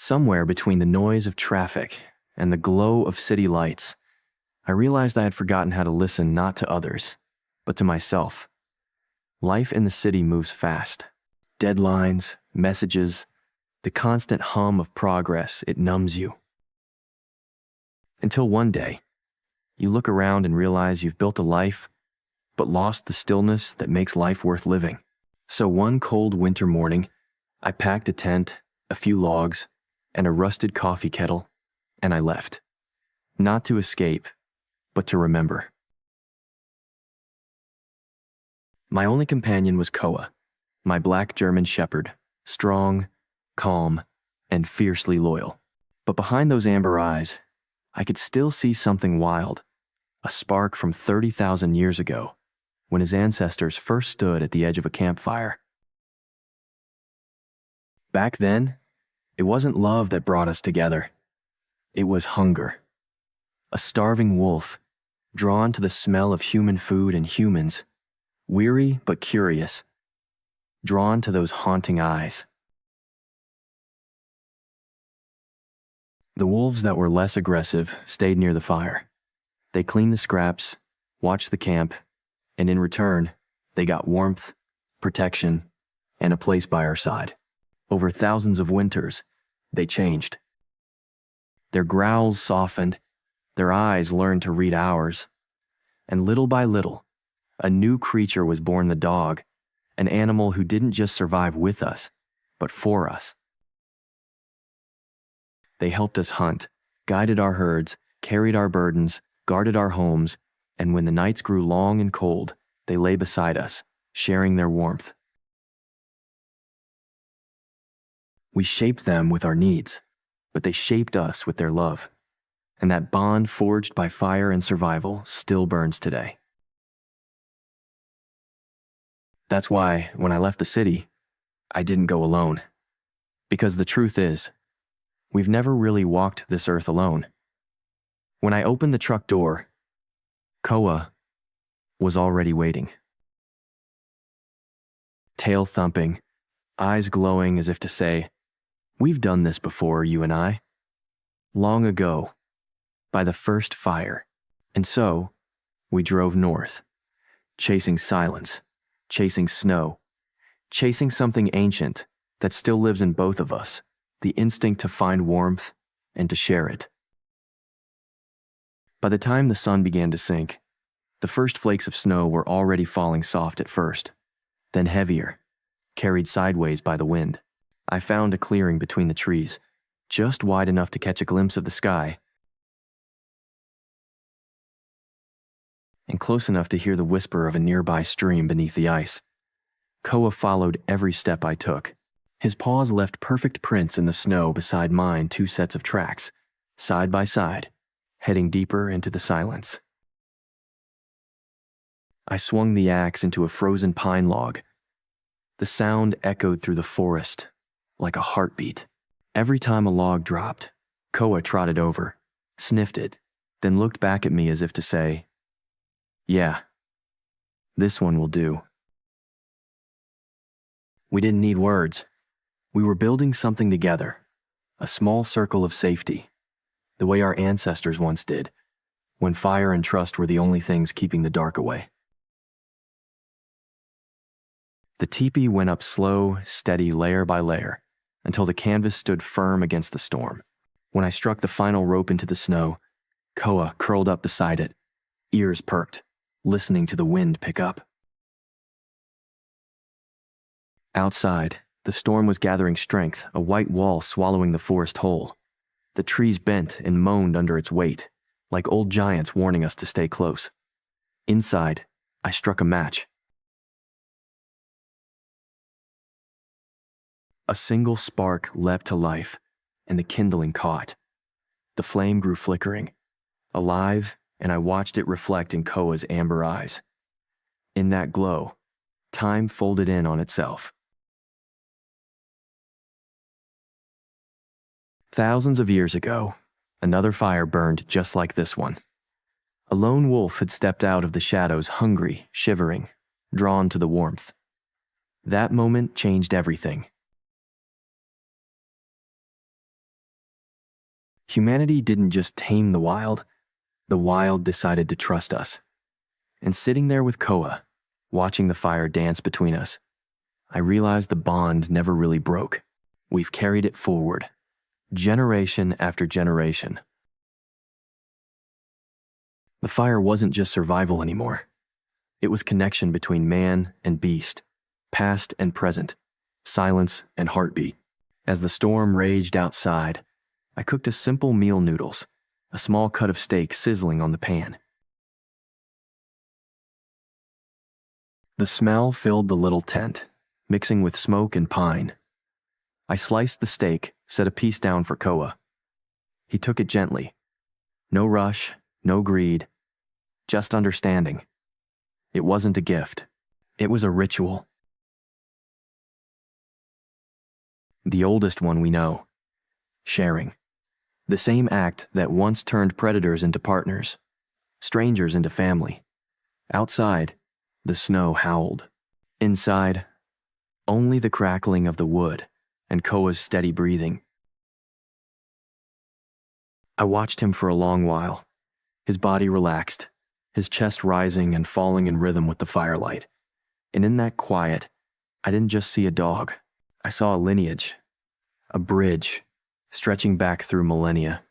Somewhere between the noise of traffic and the glow of city lights, I realized I had forgotten how to listen not to others, but to myself. Life in the city moves fast. Deadlines, messages, the constant hum of progress, it numbs you. Until one day, you look around and realize you've built a life, but lost the stillness that makes life worth living. So one cold winter morning, I packed a tent, a few logs, and a rusted coffee kettle, and I left. Not to escape, but to remember. My only companion was Koa, my black German shepherd, strong, calm, and fiercely loyal. But behind those amber eyes, I could still see something wild, a spark from 30,000 years ago, when his ancestors first stood at the edge of a campfire. Back then, it wasn't love that brought us together. It was hunger. A starving wolf, drawn to the smell of human food and humans, weary but curious, drawn to those haunting eyes. The wolves that were less aggressive stayed near the fire. They cleaned the scraps, watched the camp, and in return, they got warmth, protection, and a place by our side. Over thousands of winters, they changed. Their growls softened, their eyes learned to read ours, and little by little, a new creature was born: the dog, an animal who didn't just survive with us, but for us. They helped us hunt, guided our herds, carried our burdens, guarded our homes, and when the nights grew long and cold, they lay beside us, sharing their warmth. We shaped them with our needs, but they shaped us with their love. And that bond forged by fire and survival still burns today. That's why, when I left the city, I didn't go alone. Because the truth is, we've never really walked this earth alone. When I opened the truck door, Koa was already waiting. Tail thumping, eyes glowing as if to say, "We've done this before, you and I. Long ago, by the first fire." And so, we drove north, chasing silence, chasing snow, chasing something ancient that still lives in both of us, the instinct to find warmth and to share it. By the time the sun began to sink, the first flakes of snow were already falling soft at first, then heavier, carried sideways by the wind. I found a clearing between the trees, just wide enough to catch a glimpse of the sky, and close enough to hear the whisper of a nearby stream beneath the ice. Koa followed every step I took. His paws left perfect prints in the snow beside mine, 2 sets of tracks, side by side, heading deeper into the silence. I swung the axe into a frozen pine log. The sound echoed through the forest, like a heartbeat. Every time a log dropped, Koa trotted over, sniffed it, then looked back at me as if to say, "Yeah, this one will do." We didn't need words. We were building something together, a small circle of safety, the way our ancestors once did, when fire and trust were the only things keeping the dark away. The teepee went up slow, steady, layer by layer, until the canvas stood firm against the storm. When I struck the final rope into the snow, Koa curled up beside it, ears perked, listening to the wind pick up. Outside, the storm was gathering strength, a white wall swallowing the forest whole. The trees bent and moaned under its weight, like old giants warning us to stay close. Inside, I struck a match. A single spark leapt to life, and the kindling caught. The flame grew flickering, alive, and I watched it reflect in Koa's amber eyes. In that glow, time folded in on itself. Thousands of years ago, another fire burned just like this one. A lone wolf had stepped out of the shadows, hungry, shivering, drawn to the warmth. That moment changed everything. Humanity didn't just tame the wild decided to trust us. And sitting there with Koa, watching the fire dance between us, I realized the bond never really broke. We've carried it forward, generation after generation. The fire wasn't just survival anymore. It was connection between man and beast, past and present, silence and heartbeat. As the storm raged outside, I cooked a simple meal noodles, a small cut of steak sizzling on the pan. The smell filled the little tent, mixing with smoke and pine. I sliced the steak, set a piece down for Koa. He took it gently. No rush, no greed, just understanding. It wasn't a gift. It was a ritual. The oldest one we know. Sharing. The same act that once turned predators into partners, strangers into family. Outside, the snow howled. Inside, only the crackling of the wood and Koa's steady breathing. I watched him for a long while, his body relaxed, his chest rising and falling in rhythm with the firelight. And in that quiet, I didn't just see a dog. I saw a lineage, a bridge, stretching back through millennia.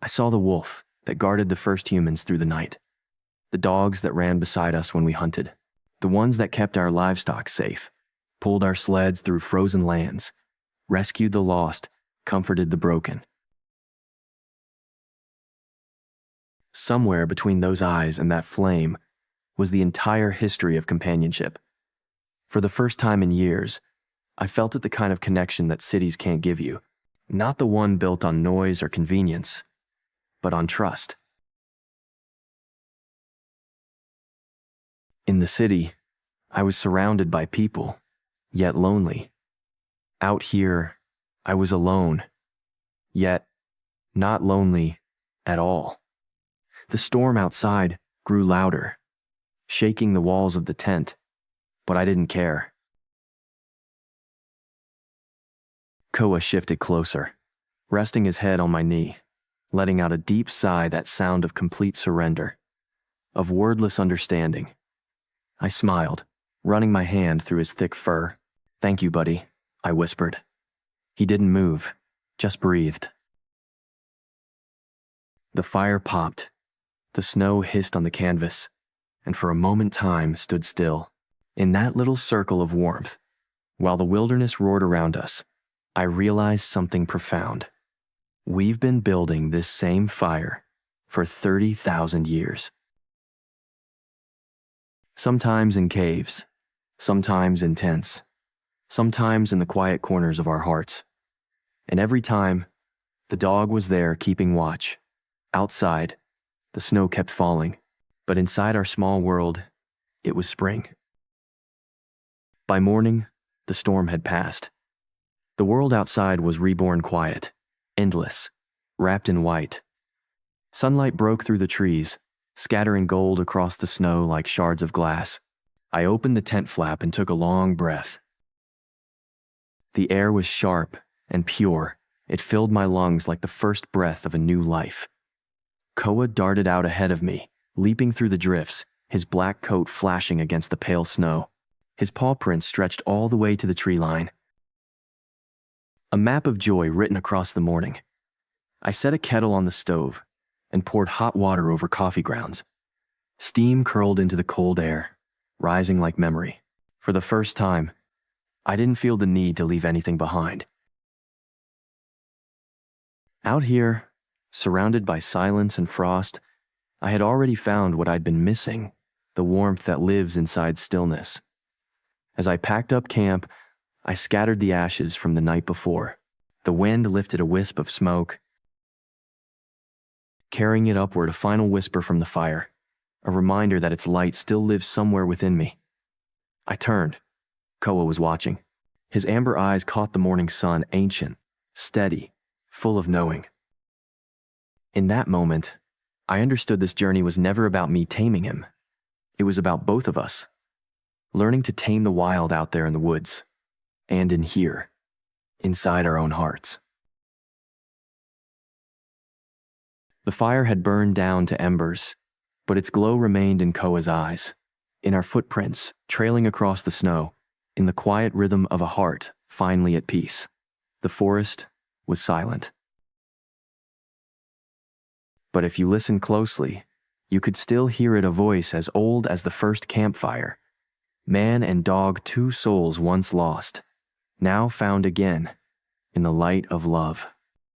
I saw the wolf that guarded the first humans through the night, the dogs that ran beside us when we hunted, the ones that kept our livestock safe, pulled our sleds through frozen lands, rescued the lost, comforted the broken. Somewhere between those eyes and that flame was the entire history of companionship. For the first time in years, I felt it the kind of connection that cities can't give you, not the one built on noise or convenience, but on trust. In the city, I was surrounded by people, yet lonely. Out here, I was alone, yet not lonely at all. The storm outside grew louder, shaking the walls of the tent, but I didn't care. Koa shifted closer, resting his head on my knee, letting out a deep sigh, that sound of complete surrender, of wordless understanding. I smiled, running my hand through his thick fur. "Thank you, buddy," I whispered. He didn't move, just breathed. The fire popped, the snow hissed on the canvas, and for a moment time stood still. In that little circle of warmth, while the wilderness roared around us, I realized something profound. We've been building this same fire for 30,000 years. Sometimes in caves, sometimes in tents, sometimes in the quiet corners of our hearts. And every time, the dog was there keeping watch. Outside, the snow kept falling, but inside our small world, it was spring. By morning, the storm had passed. The world outside was reborn quiet, endless, wrapped in white. Sunlight broke through the trees, scattering gold across the snow like shards of glass. I opened the tent flap and took a long breath. The air was sharp and pure. It filled my lungs like the first breath of a new life. Koa darted out ahead of me, leaping through the drifts, his black coat flashing against the pale snow. His paw prints stretched all the way to the tree line. A map of joy written across the morning. I set a kettle on the stove and poured hot water over coffee grounds. Steam curled into the cold air, rising like memory. For the first time, I didn't feel the need to leave anything behind. Out here, surrounded by silence and frost, I had already found what I'd been missing, the warmth that lives inside stillness. As I packed up camp, I scattered the ashes from the night before. The wind lifted a wisp of smoke, carrying it upward, a final whisper from the fire, a reminder that its light still lives somewhere within me. I turned. Koa was watching. His amber eyes caught the morning sun, ancient, steady, full of knowing. In that moment, I understood this journey was never about me taming him. It was about both of us, learning to tame the wild out there in the woods, and in here, inside our own hearts. The fire had burned down to embers, but its glow remained in Koa's eyes, in our footprints trailing across the snow, in the quiet rhythm of a heart finally at peace. The forest was silent. But if you listen closely, you could still hear it, a voice as old as the first campfire. Man and dog, two souls once lost, now found again in the light of love.